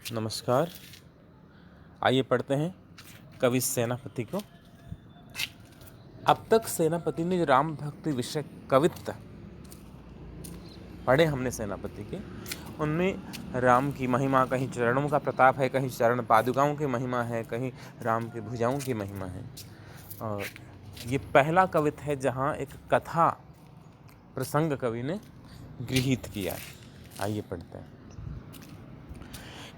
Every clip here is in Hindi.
नमस्कार। आइए पढ़ते हैं कवि सेनापति को। अब तक सेनापति ने जो राम भक्ति विषय कवित्त पढ़े हमने सेनापति के, उनमें राम की महिमा, कहीं चरणों का प्रताप है, कहीं चरण पादुकाओं की महिमा है, कहीं राम की भुजाओं की महिमा है। और ये पहला कवित्त है जहाँ एक कथा प्रसंग कवि ने गृहीत किया है। आइए पढ़ते हैं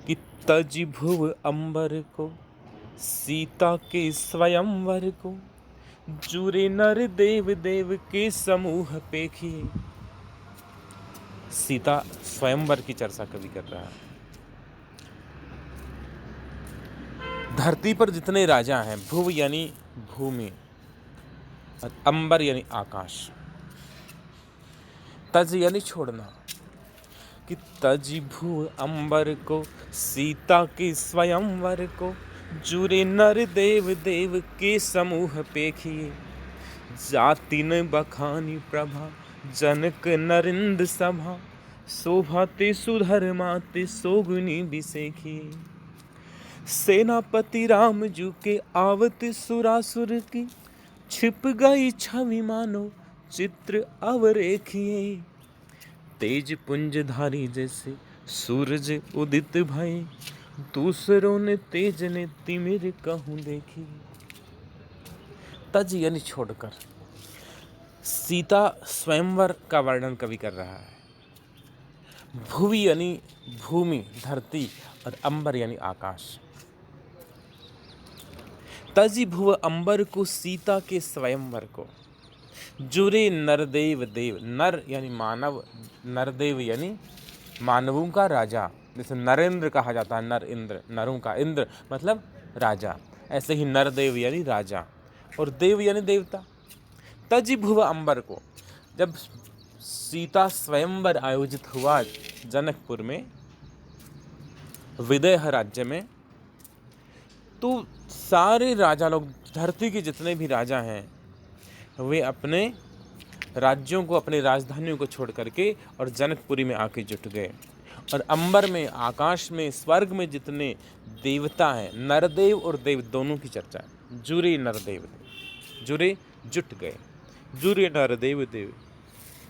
कि तज भुव अंबर को सीता के स्वयंवर को, जुरे नर देव देव के समूह पेखिए। सीता स्वयंवर की चर्चा कवि कर रहा है। धरती पर जितने राजा हैं, भुव यानी भूमि और अंबर यानी आकाश, तज यानी छोड़ना, कि तज भुव अंबर को सीता के स्वयंवर को, जुरे नर देव देव के समूह पेखिए। जाति न बखानी प्रभा जनक नरिंद सभा, शोभा ते सुधर्मा ते सोगुनी बिसेखिए। सेनापति राम जू के आवत सुरासुर की, छिप गई छवि मानो चित्र अवरेखिए। तेज पुंजधारी जैसे सूरज उदित भये, दूसरों ने तेज ने तिमिर कहूँ देखी। तज यानी छोड़कर, सीता स्वयंवर का वर्णन कवि कर रहा है। भुवि यानी भूमि धरती और अंबर यानी आकाश। तजी भुव अंबर को सीता के स्वयंवर को, जुरे नरदेव देव, नर यानी मानव, नरदेव यानी मानवों का राजा। जैसे नरेंद्र कहा जाता है, नर इंद्र, नरों का इंद्र मतलब राजा, ऐसे ही नरदेव यानी राजा और देव यानी देवता। तजी भुव अंबर को, जब सीता स्वयंवर आयोजित हुआ जनकपुर में, विदेह राज्य में, तो सारे राजा लोग, धरती के जितने भी राजा हैं, वे अपने राज्यों को, अपनी राजधानियों को छोड़ करके और जनकपुरी में आके जुट गए। और अंबर में, आकाश में, स्वर्ग में जितने देवता हैं, नरदेव और देव दोनों की चर्चा है। जुरे नरदेव देव, जुरे जुट गए, जुरे नरदेव देव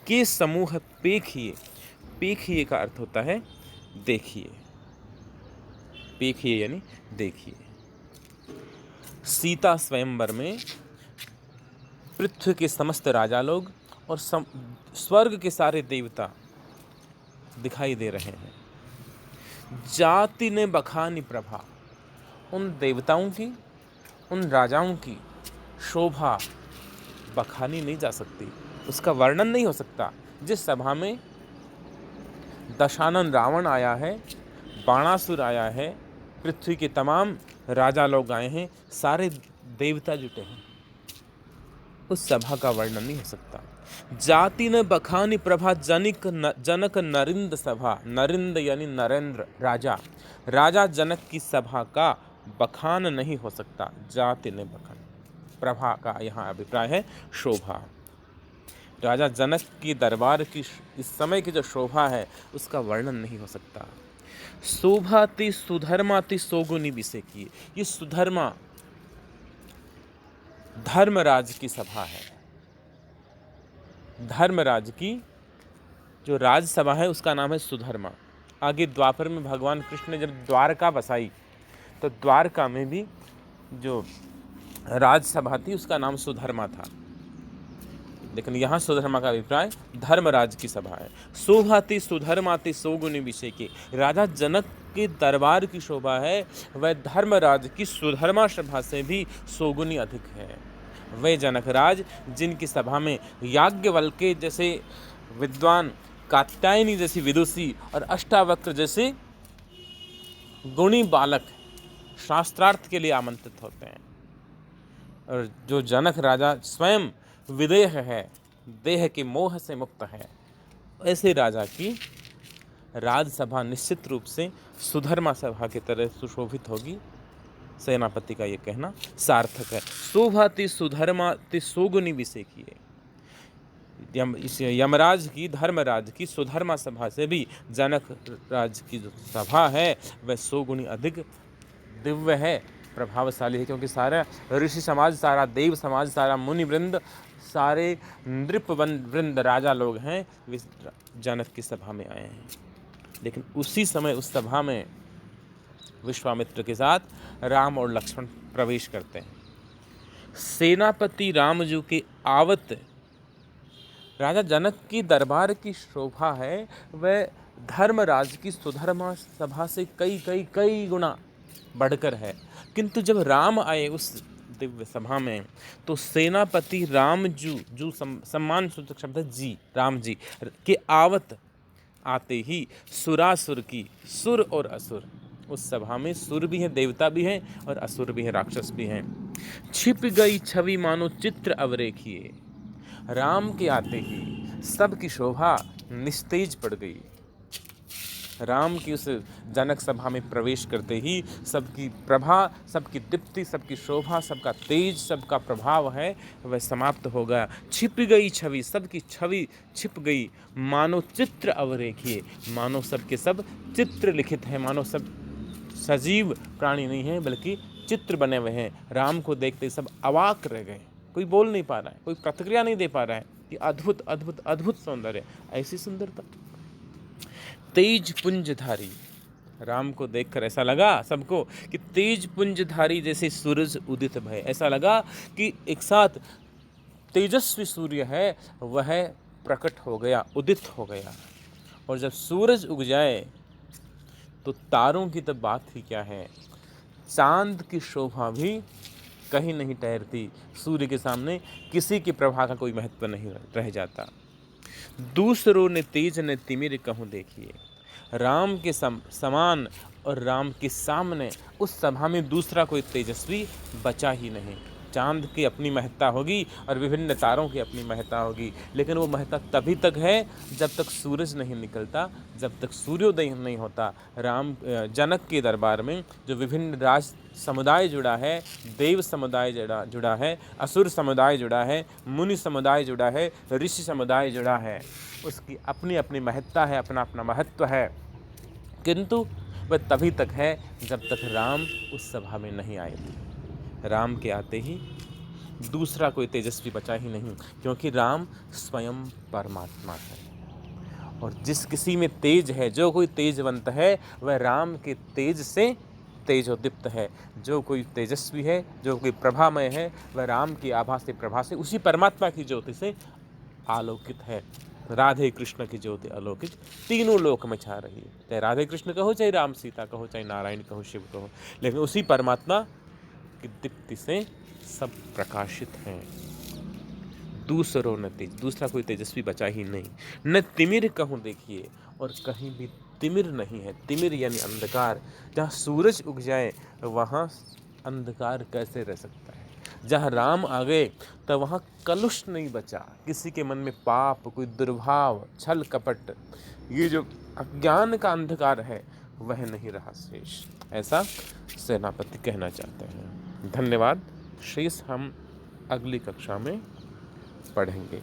के समूह पेखिए। पेखिए का अर्थ होता है देखिए, पेखिए यानी देखिए। सीता स्वयंवर में पृथ्वी के समस्त राजा लोग और स्वर्ग के सारे देवता दिखाई दे रहे हैं। जाति ने बखानी प्रभा, उन देवताओं की, उन राजाओं की शोभा बखानी नहीं जा सकती, उसका वर्णन नहीं हो सकता। जिस सभा में दशानन रावण आया है, बाणासुर आया है, पृथ्वी के तमाम राजा लोग आए हैं, सारे देवता जुटे हैं, उस सभा का वर्णन नहीं हो सकता। जाति न बखानी प्रभा जनक नरिंद सभा, नरिंद यानी नरेंद्र राजा, राजा जनक की सभा का बखान नहीं हो सकता। जाति न बखान, प्रभा का यहाँ अभिप्राय है शोभा। राजा जनक की दरबार की इस समय की जो शोभा है, उसका वर्णन नहीं हो सकता। शोभा ति सुधर्मा ति सोगुनी बिसे की, ये सुधर्मा धर्मराज की सभा है। धर्मराज की जो राजसभा है उसका नाम है सुधर्मा। आगे द्वापर में भगवान कृष्ण ने जब द्वारका बसाई, तो द्वारका में भी जो राजसभा थी उसका नाम सुधर्मा था, लेकिन यहाँ सुधर्मा का अभिप्राय धर्मराज की सभा है। शोभाति सुधर्माति सोगुनी विषय की, राजा जनक के दरबार की शोभा है वह धर्मराज की सुधर्मा सभा से भी सोगुनी अधिक है। वे जनकराज जिनकी सभा में याज्ञवल्क्य जैसे विद्वान, कात्यायनी जैसी विदुषी और अष्टावक्र जैसे गुणी बालक शास्त्रार्थ के लिए आमंत्रित होते हैं, और जो जनक राजा स्वयं विदेह है, देह के मोह से मुक्त है, ऐसे राजा की राजसभा निश्चित रूप से सुधर्मा सभा की तरह सुशोभित होगी। सेनापति का ये कहना सार्थक है। शोभा ति सुधर्मा ति सोगुनी विषय किए, इस यमराज की, धर्मराज की सुधर्मा सभा से भी जनक राज की जो सभा है वह 100 गुनी अधिक दिव्य है, प्रभावशाली है, क्योंकि सारा ऋषि समाज, सारा देव समाज, सारा मुनि वृंद, सारे नृप वृंद, राजा लोग हैं, वे जनक की सभा में आए हैं। लेकिन उसी समय उस सभा में विश्वामित्र के साथ राम और लक्ष्मण प्रवेश करते हैं। सेनापति रामजू के आवत राजा जनक की दरबार की शोभा है वह धर्मराज की सुधर्मा सभा से कई कई कई गुना बढ़कर है। किंतु जब राम आए उस दिव्य सभा में तो सेनापति रामजू, जो सम्मान सूचक शब्द है जी, राम जी के आवत आते ही सुरासुर की, सुर और असुर, उस सभा में सुर भी हैं, देवता भी हैं और असुर भी हैं, राक्षस भी हैं। छिप गई छवि मानो चित्र अवरेखिए, राम के आते ही सबकी शोभा निस्तेज पड़ गई। राम की उस जनक सभा में प्रवेश करते ही सबकी प्रभा, सबकी दीप्ति, सबकी शोभा, सबका तेज, सबका प्रभाव है वह समाप्त हो गया। छिप गई छवि, सबकी छवि छिप गई, मानो चित्र अवरेखिए, मानो सबके सब चित्र लिखित हैं, मानो सब सजीव प्राणी नहीं हैं बल्कि चित्र बने हुए हैं। राम को देखते सब अवाक रह गए, कोई बोल नहीं पा रहा है, कोई प्रतिक्रिया नहीं दे पा रहा है कि अद्भुत अद्भुत अद्भुत सौंदर्य, ऐसी सुंदरता। तेज पुंजधारी, राम को देखकर ऐसा लगा सबको कि तेज पुंजधारी जैसे सूरज उदित भय, ऐसा लगा कि एक साथ तेजस्वी सूर्य है वह प्रकट हो गया, उदित हो गया। और जब सूरज उग जाए तो तारों की तो बात ही क्या है, चांद की शोभा भी कहीं नहीं ठहरती, सूर्य के सामने किसी की प्रभा का कोई महत्व नहीं रह जाता। दूसरों ने तेज ने तिमिर कहूँ देखिए, राम के समान और राम के सामने उस सभा में दूसरा कोई तेजस्वी बचा ही नहीं। चांद की अपनी महत्ता होगी और विभिन्न तारों की अपनी महत्ता होगी, लेकिन वो महत्ता तभी तक है जब तक सूरज नहीं निकलता, जब तक सूर्योदय नहीं होता। राम जनक के दरबार में जो विभिन्न राज समुदाय जुड़ा है, देव समुदाय जुड़ा है, असुर समुदाय जुड़ा है, मुनि समुदाय जुड़ा है, ऋषि समुदाय जुड़ा है, उसकी अपनी अपनी महत्ता है, अपना अपना महत्व है, किंतु वह तभी तक है जब तक राम उस सभा में नहीं आए थे। राम के आते ही दूसरा कोई तेजस्वी बचा ही नहीं, क्योंकि राम स्वयं परमात्मा है। और जिस किसी में तेज है, जो कोई तेजवंत है, वह राम के तेज से तेजोदीप्त है। जो कोई तेजस्वी है, जो कोई प्रभामय है, वह राम की आभा से, प्रभा से, उसी परमात्मा की ज्योति से आलोकित है। राधे कृष्ण की ज्योति अलौकिक तीनों लोक में छा रही है। चाहे राधे कृष्ण कहो, चाहे राम सीता कहो, चाहे नारायण कहो, शिव कहो, लेकिन उसी परमात्मा की दीप्ति से सब प्रकाशित हैं। दूसरों न तेज, दूसरा कोई तेजस्वी बचा ही नहीं। न तिमिर कहूँ देखिए, और कहीं भी तिमिर नहीं है। तिमिर यानी अंधकार। जहाँ सूरज उग जाए वहाँ अंधकार कैसे रह सकता है। जहाँ राम आ गए तो वहाँ कलुष नहीं बचा। किसी के मन में पाप, कोई दुर्भाव, छल कपट, ये जो अज्ञान का अंधकार है वह नहीं रहा शेष, ऐसा सेनापति कहना चाहते हैं। धन्यवाद। शेष हम अगली कक्षा में पढ़ेंगे।